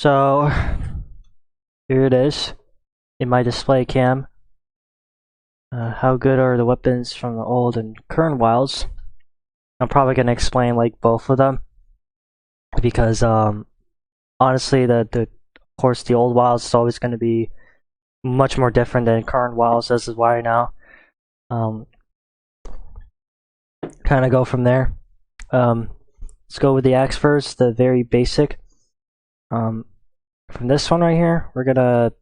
So here it is in my display cam. How good are the weapons from the old and current wilds? I'm probably gonna explain like both of them because honestly of course the old wilds is always gonna be much more different than current wilds. This is why now. Kind of go from there. Let's go with the axe first, the very basic. From this one right here, we're gonna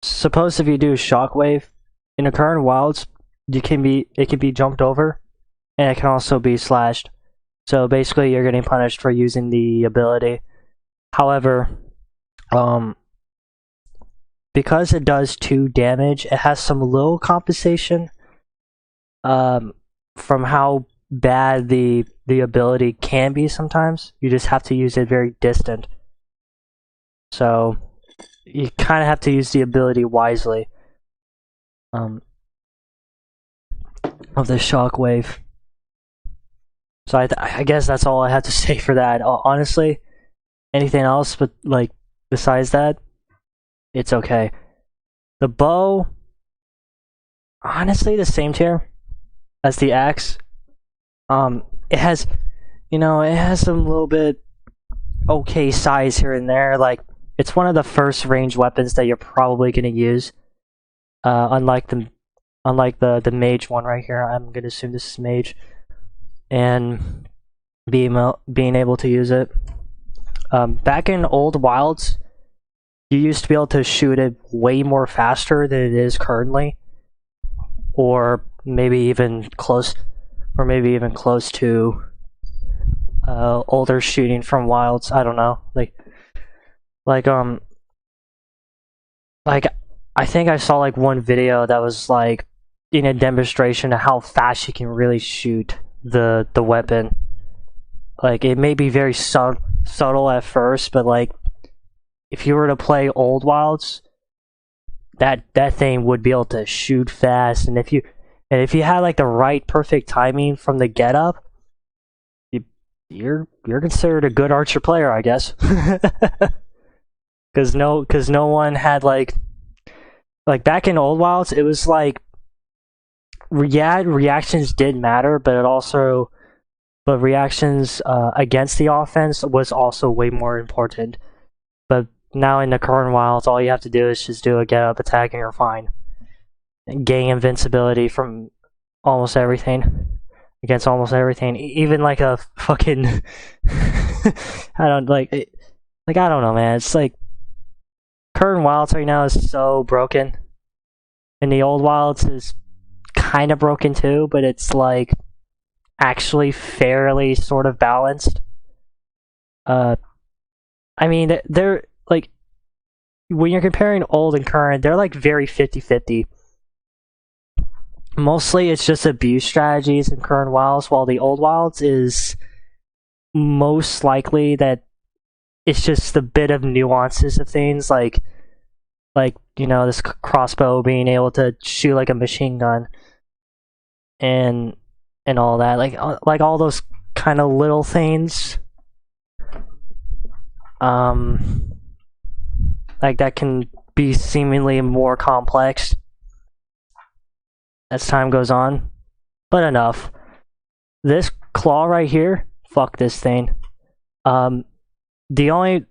suppose if you do shockwave in the current wilds, it can be jumped over, and it can also be slashed. So basically, you're getting punished for using the ability. However, because it does 2 damage, it has some little compensation from how bad the ability can be sometimes. You just have to use it very distant. So you kind of have to use the ability wisely of the shockwave. So I guess that's all I have to say for that. Honestly, anything else but like besides that, it's okay. The bow, honestly, the same tier as the axe. It has, it has some little bit okay size here and there. Like it's one of the first ranged weapons that you're probably gonna use. Unlike the mage one right here. I'm gonna assume this is mage, and being able to use it. Back in old wilds, you used to be able to shoot it way more faster than it is currently, or maybe even close to older shooting from wilds. I don't know, like I think I saw like one video that was like in a demonstration of how fast you can really shoot the weapon. Like it may be very subtle at first, but like if you were to play old wilds, that thing would be able to shoot fast, and if you had like the right perfect timing from the get up, you're considered a good archer player, I guess. Because no one had like back in old wilds, it was like reactions did matter, but reactions against the offense was also way more important. But now in the current wilds, all you have to do is just do a get up attack and you're fine. And gain invincibility from almost everything, against almost everything, even like a fucking I don't know, man. It's like current wilds right now is so broken, and the old wilds is kind of broken too, but it's like actually fairly sort of balanced. I mean, they're like, when you're comparing old and current, they're like very 50-50. Mostly it's just abuse strategies in current wilds, while the old wilds is most likely that it's just the bit of nuances of things, like this crossbow being able to shoot like a machine gun, and all that, like all those kind of little things, like that can be seemingly more complex as time goes on. But enough. This claw right here, fuck this thing. The only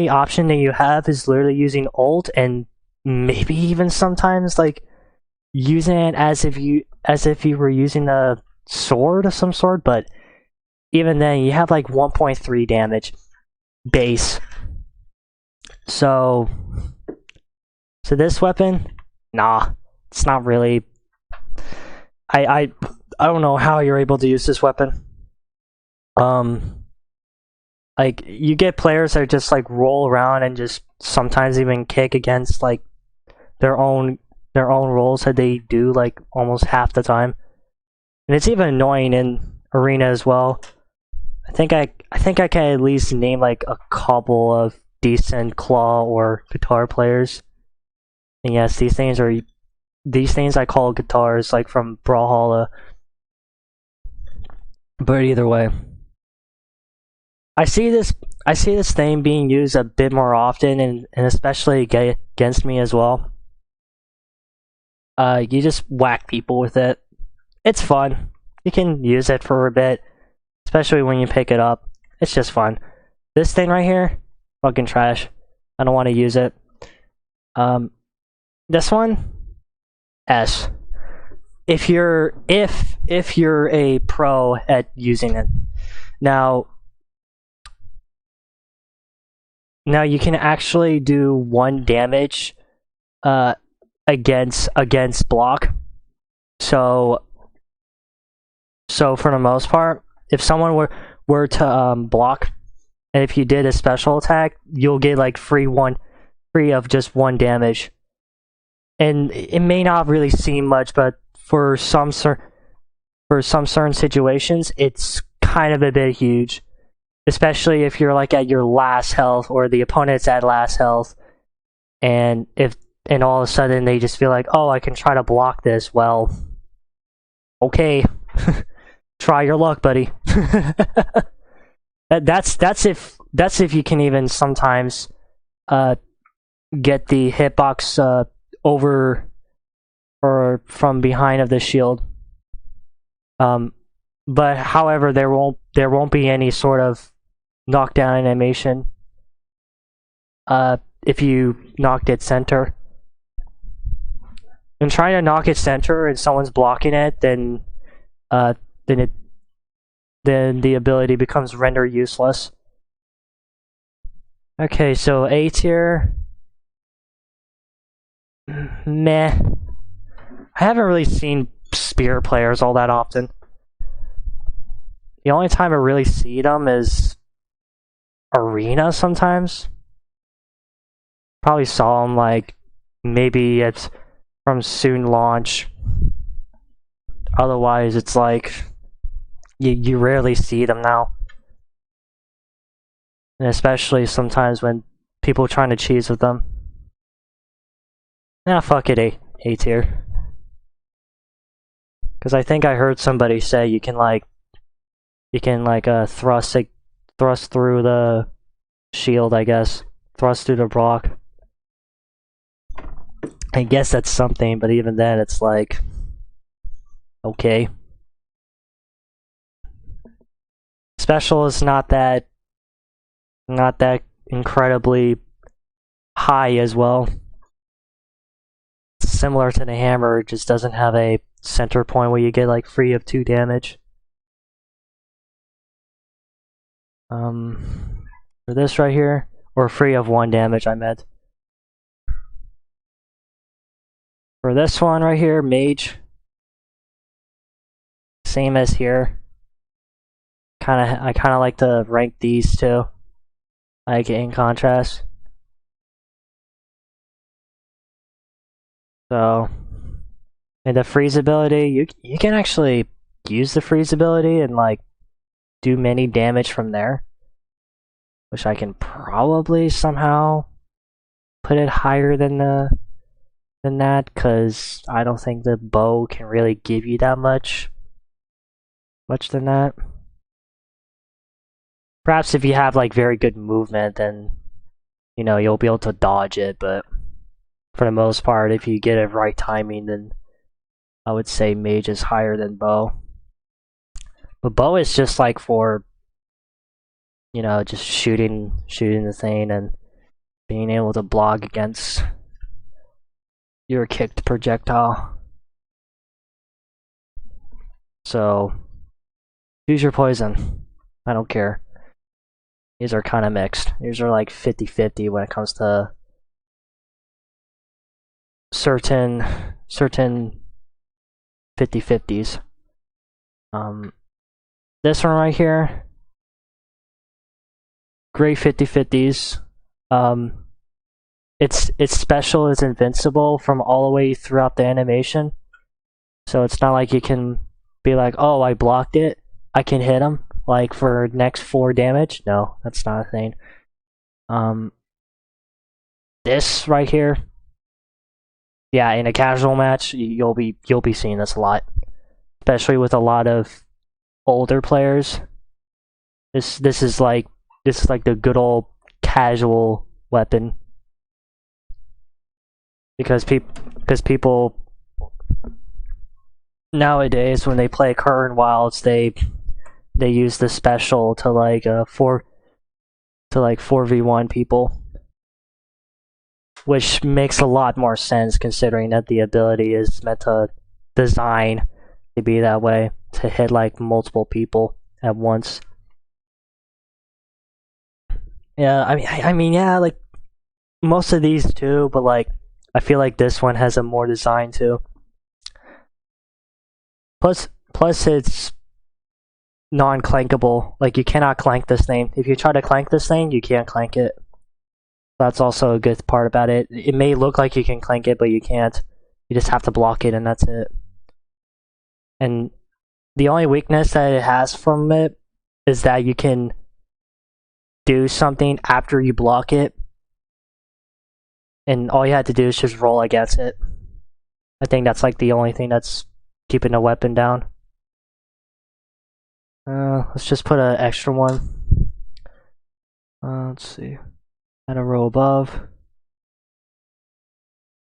option that you have is literally using ult, and maybe even sometimes like using it as if you were using a sword of some sort, but even then you have like 1.3 damage base. So this weapon, nah, it's not really. I don't know how you're able to use this weapon. Like you get players that just like roll around and just sometimes even kick against like their own rolls that they do like almost half the time, and it's even annoying in arena as well. I think I can at least name like a couple of decent claw or guitar players. And yes, these things I call guitars, like from Brawlhalla. But either way, I see this I see this thing being used a bit more often, and especially against me as well. You just whack people with it. It's fun. You can use it for a bit, especially when you pick it up. It's just fun. This thing right here, fucking trash. I don't want to use it. This one, S. If you're a pro at using it, now you can actually do 1 damage against block. So for the most part, if someone were to block, and if you did a special attack, you'll get like free of just 1 damage. And it may not really seem much, but for some certain situations, it's kind of a bit huge. Especially if you're like at your last health, or the opponent's at last health, and all of a sudden they just feel like, oh, I can try to block this. Well, okay, try your luck, buddy. That's if you can even sometimes get the hitbox over or from behind of the shield. But however, there won't be any sort of knockdown animation if you knocked it center. And trying to knock it center and someone's blocking it, then the ability becomes render useless. Okay, so A tier. Meh. I haven't really seen spear players all that often. The only time I really see them is arena sometimes. Probably saw them like maybe it's from soon launch. Otherwise, it's like you rarely see them now. And especially sometimes when people are trying to cheese with them. Nah, fuck it, A tier. Because I think I heard somebody say you can thrust through the shield, I guess. Thrust through the block. I guess that's something, but even then it's like, okay. Special is not that incredibly high as well. It's similar to the hammer, it just doesn't have a center point where you get like free of 2 damage. For this right here, or free of 1 damage, I meant. For this one right here, Mage, same as here. I kind of like to rank these two, like in contrast. So, and the freeze ability, you can actually use the freeze ability and like do many damage from there, which I can probably somehow put it higher than that, because I don't think the bow can really give you that much than that. Perhaps if you have like very good movement, then you'll be able to dodge it, but for the most part, if you get it right timing, then I would say Mage is higher than bow. But bow is just like for just shooting the thing and being able to block against your kicked projectile. So choose your poison. I don't care. These are kind of mixed. These are like 50-50 when it comes to certain 50-50s. This one right here, great 50-50s. Its special is invincible from all the way throughout the animation. So it's not like you can be like, oh, I blocked it, I can hit him like for next 4 damage. No, that's not a thing. This right here, yeah, in a casual match, you'll be seeing this a lot, especially with a lot of older players. This is this is like the good old casual weapon. Because people nowadays when they play current wilds, they use the special to like 4v1 people, which makes a lot more sense considering that the ability is meant to design to be that way, to hit like multiple people at once. Yeah, I mean, yeah, like most of these too, but like I feel like this one has a more design too. Plus it's non-clankable. Like you cannot clank this thing. If you try to clank this thing, you can't clank it. That's also a good part about it. It may look like you can clank it, but you can't. You just have to block it, and that's it. And the only weakness that it has from it is that you can do something after you block it, and all you have to do is just roll against it. I think that's like the only thing that's keeping the weapon down. Let's just put an extra one. Let's see. And a row above.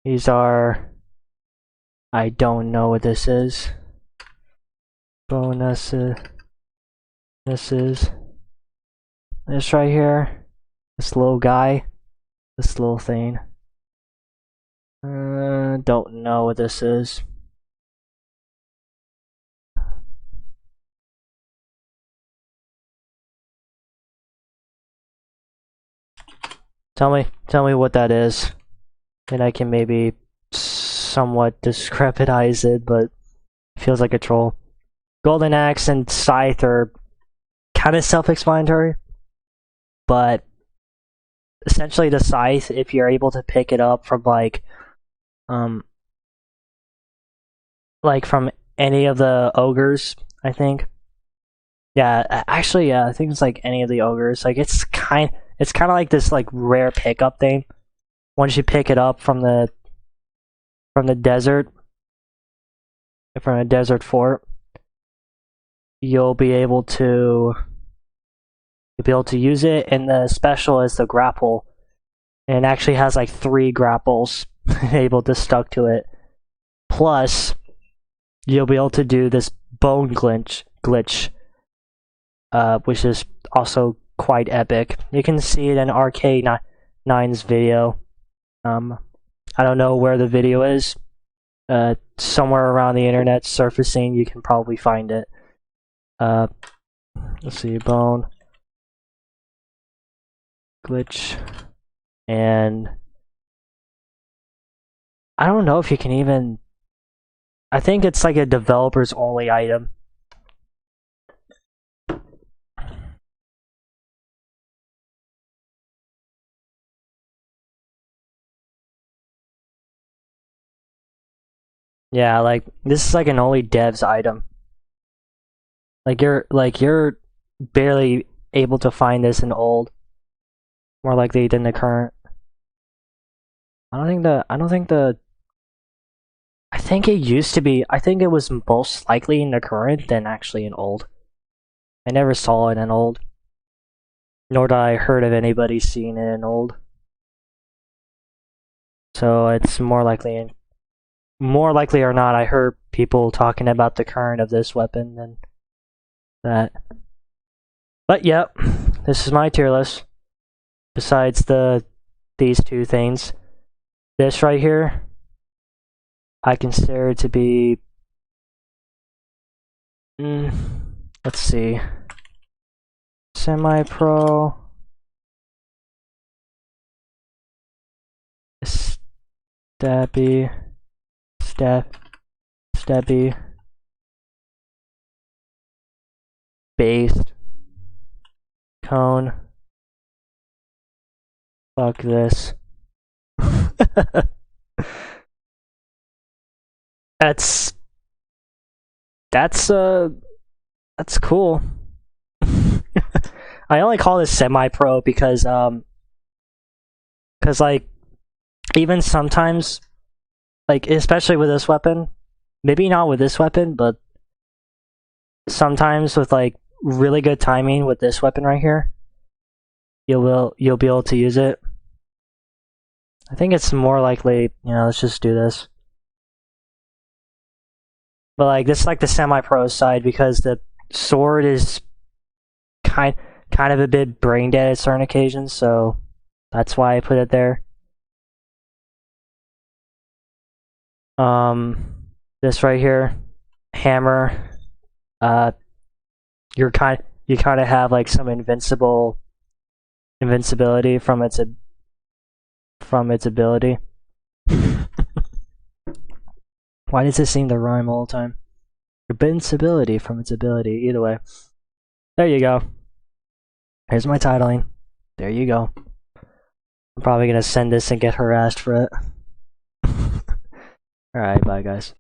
These are... I don't know what this is. Bonuses. This is... This right here. This little guy. This little thing. Don't know what this is. Tell me what that is, and I can maybe somewhat discrepitize it, but it feels like a troll. Golden Axe and Scythe are kind of self-explanatory, but essentially the Scythe, if you're able to pick it up from like from any of the ogres, I think. Yeah, actually, yeah, I think it's like any of the ogres. Like it's kind of like this like rare pickup thing. Once you pick it up from the desert, from a desert fort, you'll be able to use it. And the special is the grapple, and it actually has like 3 grapples able to stuck to it. Plus, you'll be able to do this bone glitch, which is also quite epic. You can see it in RK9's video. I don't know where the video is. Somewhere around the internet surfacing, you can probably find it. Let's see, bone glitch, and I don't know if you can even. I think it's like a developer's only item. Yeah, like this is like an only devs item. Like you're barely able to find this in old. More likely than the current. I think it used to be. I think it was most likely in the current than actually in old. I never saw it in old. Nor did I heard of anybody seeing it in old. So it's more likely or not, I heard people talking about the current of this weapon than that. But yep, this is my tier list. Besides these 2 things. This right here, I consider to be let's see. Semi-pro. Stabby. Stabby. Based. Cone. Fuck this. That's cool. I only call this semi-pro because like even sometimes, like especially with this weapon, maybe not with this weapon, but sometimes with like really good timing with this weapon right here, you'll be able to use it. I think it's more likely, let's just do this. But like this is like the semi-pro side because the sword is kind of a bit brain dead at certain occasions, so that's why I put it there. This right here, hammer. You kind of have like some invincibility from its ability. Why does it seem to rhyme all the time? Invincibility from its ability. Either way, there you go. Here's my titling. There you go. I'm probably gonna send this and get harassed for it. Alright, bye guys.